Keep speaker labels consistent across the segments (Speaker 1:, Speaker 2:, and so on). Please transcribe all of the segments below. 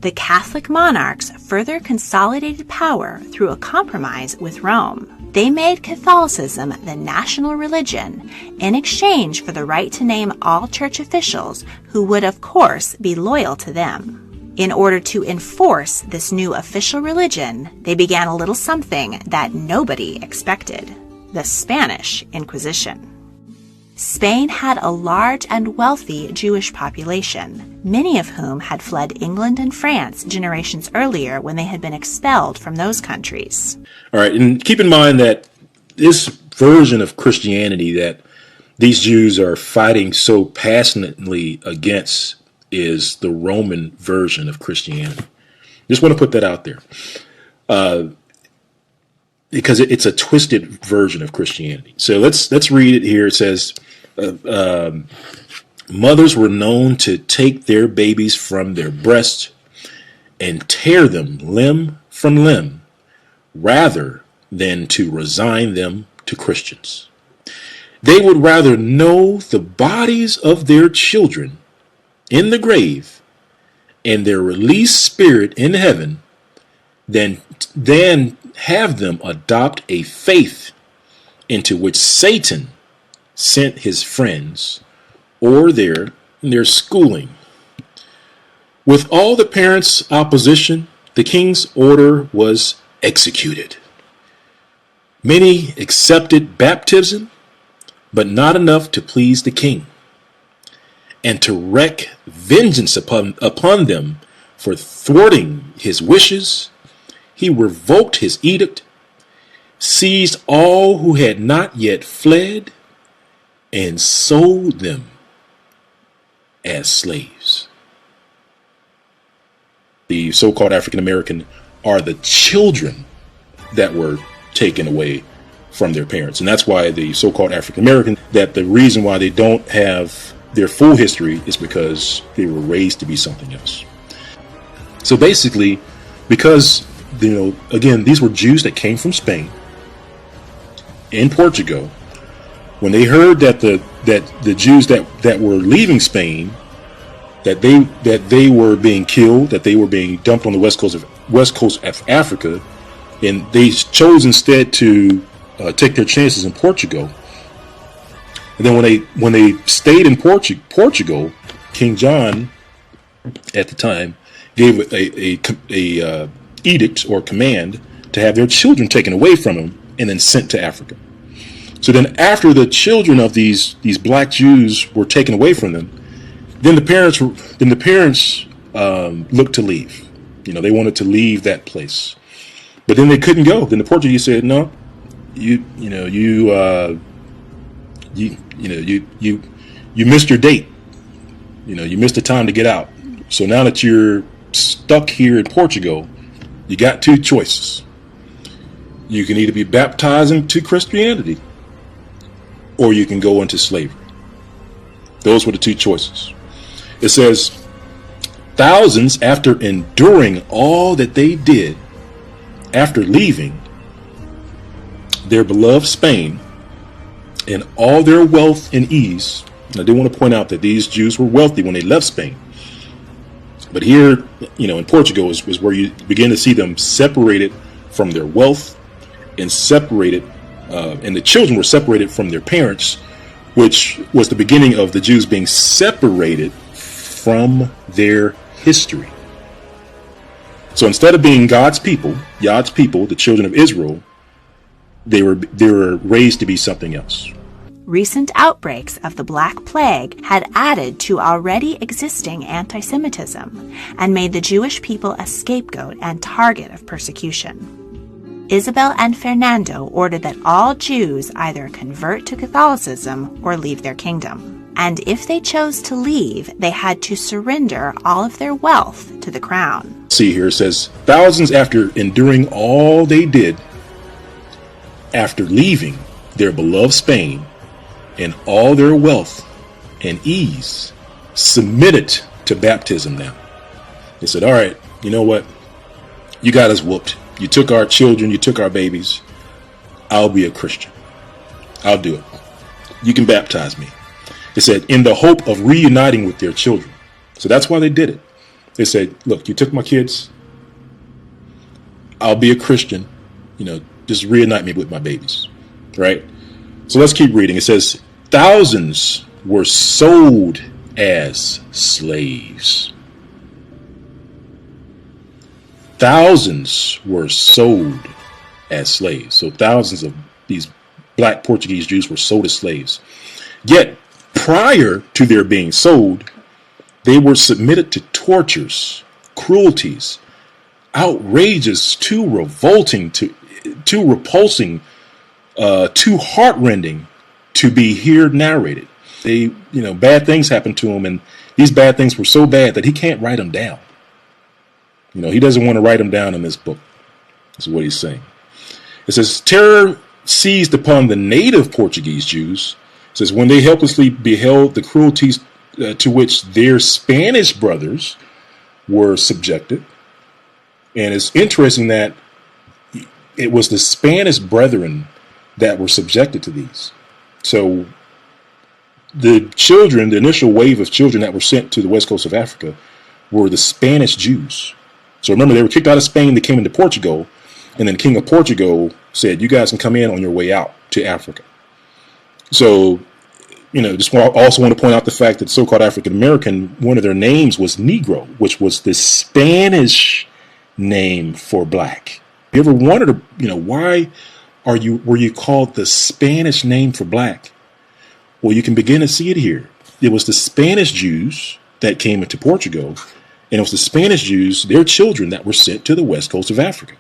Speaker 1: The Catholic monarchs further consolidated power through a compromise with Rome. They made Catholicism the national religion in exchange for the right to name all church officials who would, of course, be loyal to them. In order to enforce this new official religion, they began a little something that nobody expected: the Spanish Inquisition. Spain had a large and wealthy Jewish population, many of whom had fled England and France generations earlier when they had been expelled from those countries.
Speaker 2: All right, and keep in mind that this version of Christianity that these Jews are fighting so passionately against is the Roman version of Christianity. Just want to put that out there. Because it's a twisted version of Christianity. So let's read it here. It says, mothers were known to take their babies from their breasts and tear them limb from limb rather than to resign them to Christians. They would rather know the bodies of their children in the grave and their released spirit in heaven than have them adopt a faith into which Satan sent his friends or their schooling. With all the parents' opposition, the king's order was executed. Many accepted baptism, but not enough to please the king, and to wreak vengeance upon them for thwarting his wishes. He revoked his edict, seized all who had not yet fled, and sold them as slaves. The so-called African American are the children that were taken away from their parents. And that's why the so-called African American, that the reason why they don't have their full history is because they were raised to be something else. So basically, because again, these were Jews that came from Spain and Portugal. When they heard that the Jews that were leaving Spain, that they were being killed, that they were being dumped on the west coast of Africa, and they chose instead to take their chances in Portugal. And then when they stayed in Portugal, King John at the time gave a edict or command to have their children taken away from them and then sent to Africa. So then after the children of these black Jews were taken away from them, then the parents looked to leave. They wanted to leave that place, but then they couldn't go. Then the Portuguese said, no, you missed your date. You missed the time to get out. So now that you're stuck here in Portugal, you got two choices. You can either be baptized into Christianity, or you can go into slavery. Those were the two choices. It says, thousands, after enduring all that they did, after leaving their beloved Spain and all their wealth and ease. I do want to point out that these Jews were wealthy when they left Spain. But here, in Portugal is where you begin to see them separated from their wealth and separated, and the children were separated from their parents, which was the beginning of the Jews being separated from their history. So instead of being God's people, the children of Israel, they were raised to be something else.
Speaker 1: Recent outbreaks of the Black Plague had added to already existing anti-Semitism and made the Jewish people a scapegoat and target of persecution. Isabel and Fernando ordered that all Jews either convert to Catholicism or leave their kingdom. And if they chose to leave, they had to surrender all of their wealth to the crown.
Speaker 2: See here, it says, thousands after enduring all they did, after leaving their beloved Spain and all their wealth and ease, submitted to baptism now. They said, all right, you know what? You got us whooped. You took our children, you took our babies. I'll be a Christian. I'll do it. You can baptize me. It said, in the hope of reuniting with their children. So that's why they did it. They said, look, you took my kids. I'll be a Christian. Just reunite me with my babies. Right? So let's keep reading. It says, thousands were sold as slaves. Thousands were sold as slaves. So thousands of these black Portuguese Jews were sold as slaves. Yet, prior to their being sold, they were submitted to tortures, cruelties, outrageous, too revolting, too repulsing, too heartrending to be here narrated. Bad things happened to him, and these bad things were so bad that he can't write them down. He doesn't want to write them down in this book. That's what he's saying. It says, terror seized upon the native Portuguese Jews. It says, when they helplessly beheld the cruelties to which their Spanish brothers were subjected. And it's interesting that it was the Spanish brethren that were subjected to these. So the children, the initial wave of children that were sent to the west coast of Africa were the Spanish Jews. So remember, they were kicked out of Spain, they came into Portugal, and then the King of Portugal said, you guys can come in on your way out to Africa. So, also want to point out the fact that so-called African American, one of their names was Negro, which was the Spanish name for black. You ever wondered, why were you called the Spanish name for black? Well, you can begin to see it here. It was the Spanish Jews that came into Portugal, and it was the Spanish Jews, their children, that were sent to the west coast of Africa.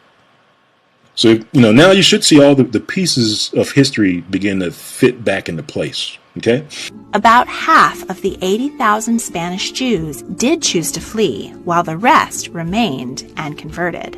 Speaker 2: So, now you should see all the pieces of history begin to fit back into place. Okay?
Speaker 1: About half of the 80,000 Spanish Jews did choose to flee, while the rest remained and converted.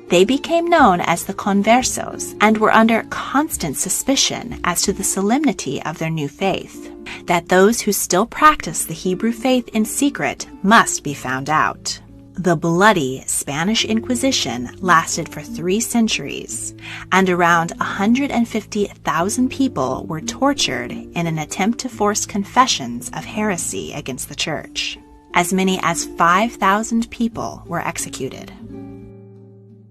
Speaker 1: They became known as the conversos and were under constant suspicion as to the solemnity of their new faith, that those who still practice the Hebrew faith in secret must be found out. The bloody Spanish Inquisition lasted for 3 centuries, and around 150,000 people were tortured in an attempt to force confessions of heresy against the church. As many as 5,000 people were executed.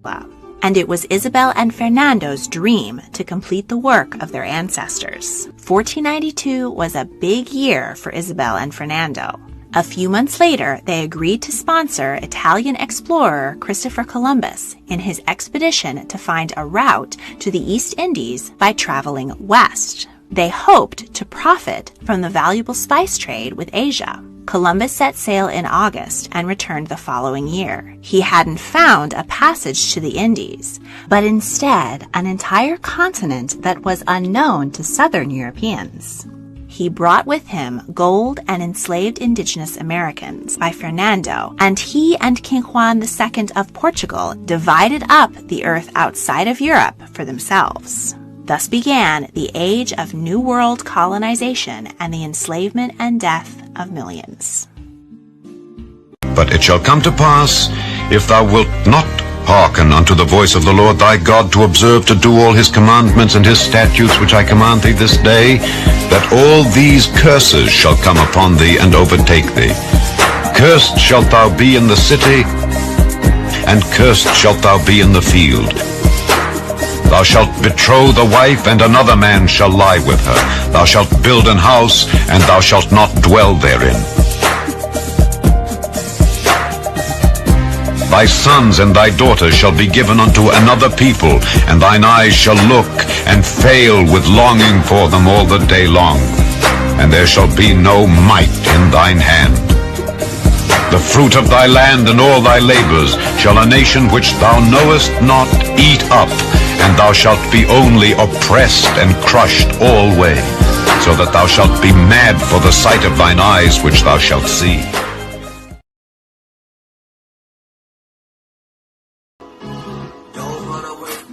Speaker 1: Wow. And it was Isabel and Fernando's dream to complete the work of their ancestors. 1492 was a big year for Isabel and Fernando. A few months later, they agreed to sponsor Italian explorer Christopher Columbus in his expedition to find a route to the East Indies by traveling west. They hoped to profit from the valuable spice trade with Asia. Columbus set sail in August and returned the following year. He hadn't found a passage to the Indies, but instead an entire continent that was unknown to Southern Europeans. He brought with him gold and enslaved indigenous Americans by Fernando, and he and King Juan II of Portugal divided up the earth outside of Europe for themselves. Thus began the age of New World colonization and the enslavement and death of millions.
Speaker 3: But it shall come to pass, if thou wilt not hearken unto the voice of the Lord thy God, to observe to do all his commandments and his statutes which I command thee this day, that all these curses shall come upon thee and overtake thee. Cursed shalt thou be in the city, and cursed shalt thou be in the field. Thou shalt betroth a wife, and another man shall lie with her. Thou shalt build an house, and thou shalt not dwell therein. Thy sons and thy daughters shall be given unto another people, and thine eyes shall look and fail with longing for them all the day long. And there shall be no might in thine hand. The fruit of thy land and all thy labors shall a nation which thou knowest not eat up, and thou shalt be only oppressed and crushed alway, so that thou shalt be mad for the sight of thine eyes which thou shalt see.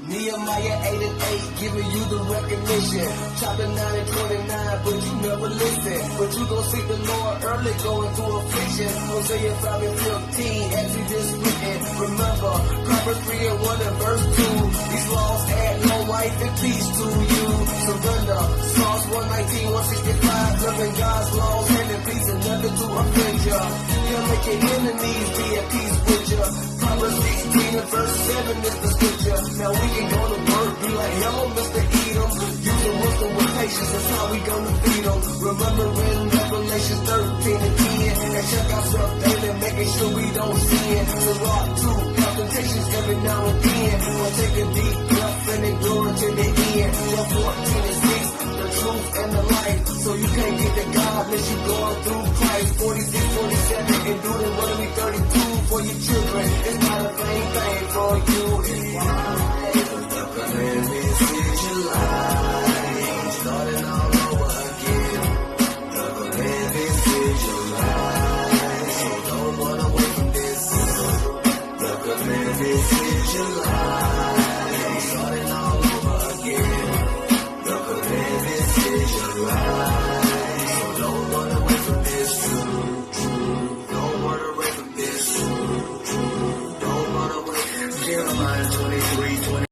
Speaker 4: Nehemiah 8:8, giving you the recognition. Chapter 9 and 29, but you never listen. But you gon' see the Lord early going through affliction. Hosea 5 and 15, Exodus written. Remember, Proverbs 3 and 1 and verse 2. These laws add no life and peace to you. Surrender. Psalms 119, 165. Loving God's laws, hand in peace and never to offend ya. He'll make your enemies be at peace with ya. Proverbs 16 and verse 7 is the scripture. Now we can go to work, be like, hello, Mr. Edom. Using wisdom with patience, that's how we gonna feed them. Remembering Revelation 13 and 10. And check ourselves daily, making sure we don't sin. So rock two, temptations every now and then. We'll take a deep breath and endure to the end. John 14 and 6, the truth and the life. So you can't get to God unless you going through Christ. 46, 47, and Deuteronomy 32 for your children. It's not a vain thing for you. It's wise. The commandments is your life. Starting all over again. The commandments is your life. So don't run away from this. The commandments is your life. Starting all over again. The commandments is your life. So don't run away from this. Don't run away from this. Don't run away. Jeremiah 23:20.